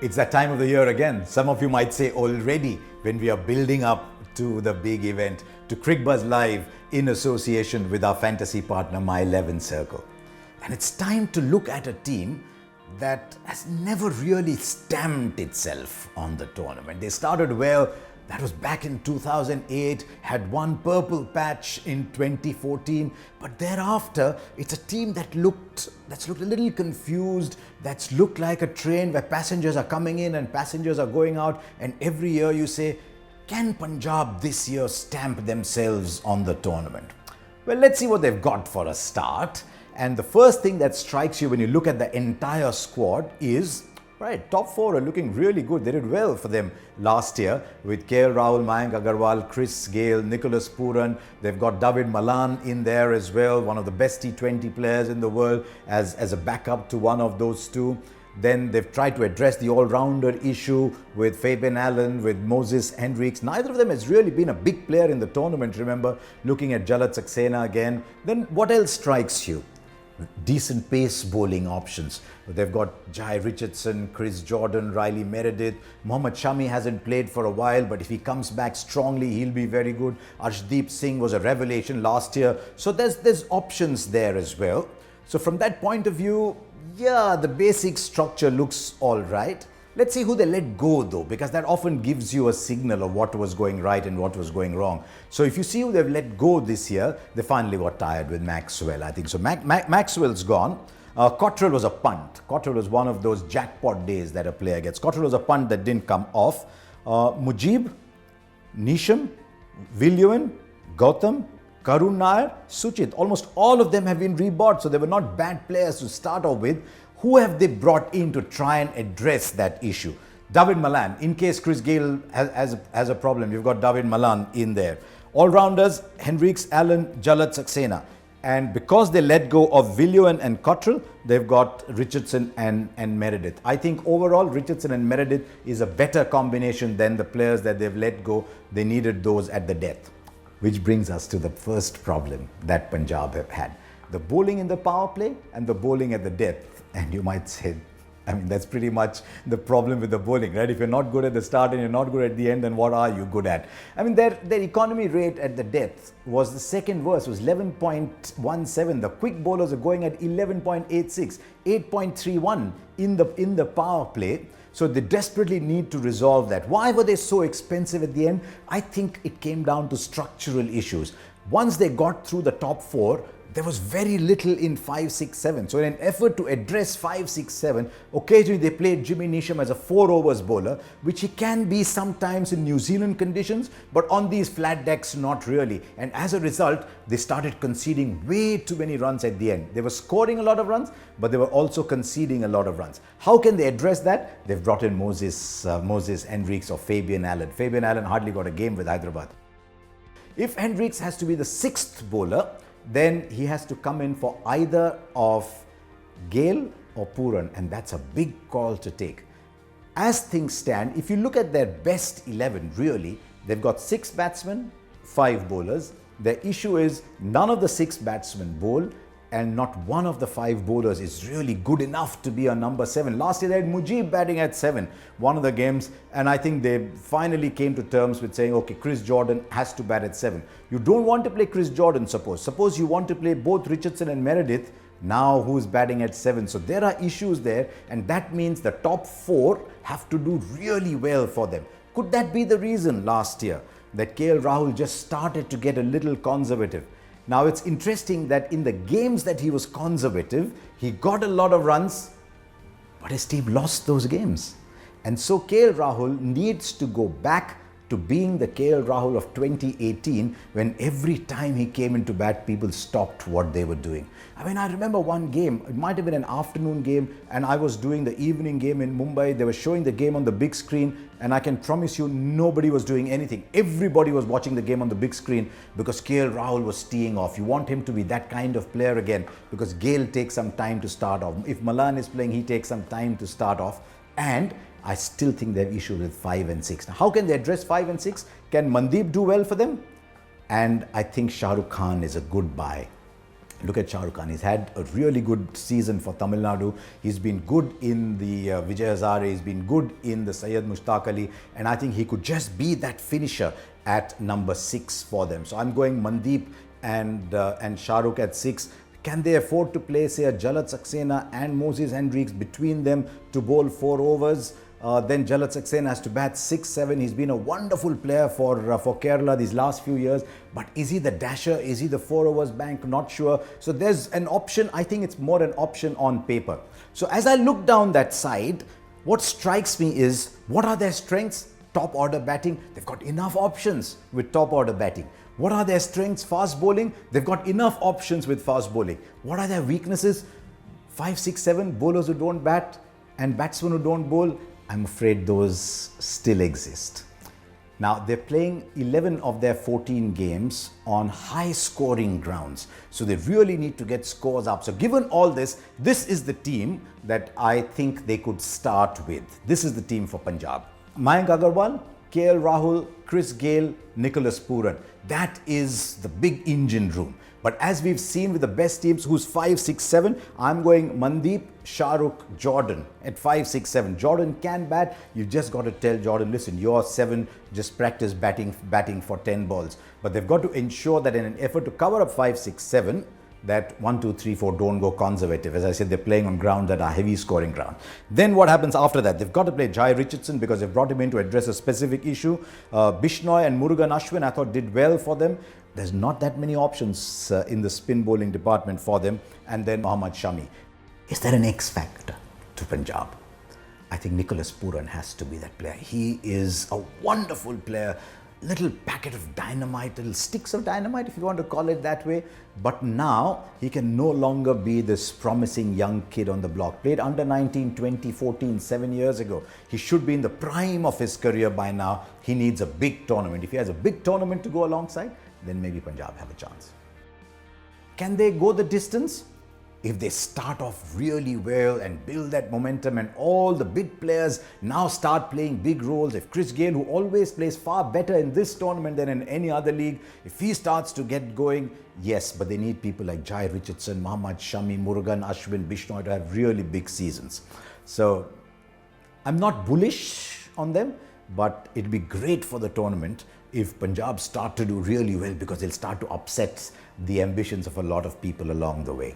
It's that time of the year again. Some of you might say already, when we are building up to the big event, to Cricbuzz Live in association with our fantasy partner, My 11 Circle. And it's time to look at a team that has never really stamped itself on the tournament. They started well. That was back in 2008, had one purple patch in 2014, but thereafter it's a team that's looked a little confused, that's looked like a train where passengers are coming in and passengers are going out, and every year you say, can Punjab this year stamp themselves on the tournament? Well, let's see what they've got for a start. And the first thing that strikes you when you look at the entire squad is, right, top four are looking really good. They did well for them last year with Gayle, Rahul, Mayank, Agarwal, Chris, Gayle, Nicholas, Pooran. They've got Dawid, Malan in there as well, one of the best T20 players in the world as a backup to one of those two. Then they've tried to address the all-rounder issue with Fabian Allen, with Moses Hendricks. Neither of them has really been a big player in the tournament, remember, looking at Jalat Saxena again. Then what else strikes you? Decent pace bowling options. They've got Jai Richardson, Chris Jordan, Riley Meredith. Mohammed Shami hasn't played for a while, but if he comes back strongly, he'll be very good. Arshdeep Singh was a revelation last year. So there's options there as well. So from that point of view, yeah, the basic structure looks all right. Let's see who they let go though, because that often gives you a signal of what was going right and what was going wrong. So if you see who they've let go this year, they finally got tired with Maxwell, I think. So Maxwell's gone. Cottrell was a punt. Cottrell was one of those jackpot days that a player gets. Cottrell was a punt that didn't come off. Mujib, Nisham, Villuan, Gautam, Karun Nair, Suchit, almost all of them have been rebought. So they were not bad players to start off with. Who have they brought in to try and address that issue? Dawid Malan. In case Chris Gayle has a problem, you've got Dawid Malan in there. All-rounders, Hendricks, Allen, Jalat Saxena. And because they let go of Villuan and Cottrell, they've got Richardson and Meredith. I think overall, Richardson and Meredith is a better combination than the players that they've let go. They needed those at the death. Which brings us to the first problem that Punjab have had. The bowling in the power play and the bowling at the death. And you might say, I mean, that's pretty much the problem with the bowling, right? If you're not good at the start and you're not good at the end, then what are you good at? I mean, their economy rate at the death was the second worst, was 11.17. The quick bowlers are going at 11.86, 8.31 in the power play. So they desperately need to resolve that. Why were they so expensive at the end? I think it came down to structural issues. Once they got through the top four, there was very little in 5, 6, 7. So in an effort to address 5, 6, 7, occasionally they played Jimmy Neesham as a 4 overs bowler, which he can be sometimes in New Zealand conditions, but on these flat decks, not really. And as a result, they started conceding way too many runs at the end. They were scoring a lot of runs, but they were also conceding a lot of runs. How can they address that? They've brought in Moses Hendricks or Fabian Allen. Fabian Allen hardly got a game with Hyderabad. If Hendricks has to be the 6th bowler, then he has to come in for either of Gayle or Pooran, and that's a big call to take. As things stand, if you look at their best 11, really, they've got 6 batsmen, 5 bowlers. Their issue is none of the 6 batsmen bowl, and not one of the 5 bowlers is really good enough to be a number 7. Last year they had Mujib batting at 7, one of the games, and I think they finally came to terms with saying, okay, Chris Jordan has to bat at 7. You don't want to play Chris Jordan, suppose you want to play both Richardson and Meredith. Now who's batting at 7? So there are issues there, and that means the top 4 have to do really well for them. Could that be the reason last year that KL Rahul just started to get a little conservative? Now it's interesting that in the games that he was conservative, he got a lot of runs, but his team lost those games. And so KL Rahul needs to go back to being the KL Rahul of 2018, when every time he came into bat, people stopped what they were doing. I mean, I remember one game, it might have been an afternoon game, and I was doing the evening game in Mumbai. They were showing the game on the big screen, and I can promise you nobody was doing anything. Everybody was watching the game on the big screen because KL Rahul was teeing off. You want him to be that kind of player again, because Gayle takes some time to start off. If Malan is playing, he takes some time to start off. And I still think they have issues with 5 and 6. Now, how can they address 5 and 6? Can Mandeep do well for them? And I think Shah Rukh Khan is a good buy. Look at Shah Rukh Khan. He's had a really good season for Tamil Nadu. He's been good in the Vijay Hazare. He's been good in the Syed Mushtaq Ali. And I think he could just be that finisher at number 6 for them. So I'm going Mandeep and Shah Rukh at 6. Can they afford to play, say, a Jalat Saxena and Moses Hendricks between them to bowl 4 overs? Then Jalat Saxena has to bat 6-7. He's been a wonderful player for Kerala these last few years. But is he the dasher? Is he the 4 overs bank? Not sure. So there's an option. I think it's more an option on paper. So as I look down that side, what strikes me is, what are their strengths? Top order batting. They've got enough options with top order batting. What are their strengths? Fast bowling. They've got enough options with fast bowling. What are their weaknesses? 5, 6, 7 bowlers who don't bat and batsmen who don't bowl. I'm afraid those still exist. Now, they're playing 11 of their 14 games on high scoring grounds. So they really need to get scores up. So given all this, this is the team that I think they could start with. This is the team for Punjab. Mayank Agarwal, KL Rahul, Gayle, Nicholas Pooran. That is the big engine room. But as we've seen with the best teams, who's 5, 6, 7, I'm going Mandeep, Shah Rukh, Jordan at 5, 6, 7. Jordan can bat. You've just got to tell Jordan, listen, you're 7, just practice batting for 10 balls. But they've got to ensure that in an effort to cover up 5, 6, 7, that 1, 2, 3, 4 don't go conservative. As I said, they're playing on ground that are heavy scoring ground. Then what happens after that? They've got to play Jai Richardson because they've brought him in to address a specific issue. Bishnoi and Murugan Ashwin, I thought, did well for them. There's not that many options in the spin bowling department for them. And then Mohammed Shami. Is there an X factor to Punjab? I think Nicholas Pooran has to be that player. He is a wonderful player. Little packet of dynamite, little sticks of dynamite, if you want to call it that way. But now he can no longer be this promising young kid on the block. Played under 19, 20, 14, 7 years ago. He should be in the prime of his career by now. He needs a big tournament. If he has a big tournament to go alongside, then maybe Punjab have a chance. Can they go the distance? If they start off really well and build that momentum and all the big players now start playing big roles, if Gayle, who always plays far better in this tournament than in any other league, if he starts to get going, yes, but they need people like Jai Richardson, Mohammed Shami, Murugan Ashwin, Bishnoi to have really big seasons. So I'm not bullish on them, but it'd be great for the tournament if Punjab start to do really well, because they'll start to upset the ambitions of a lot of people along the way.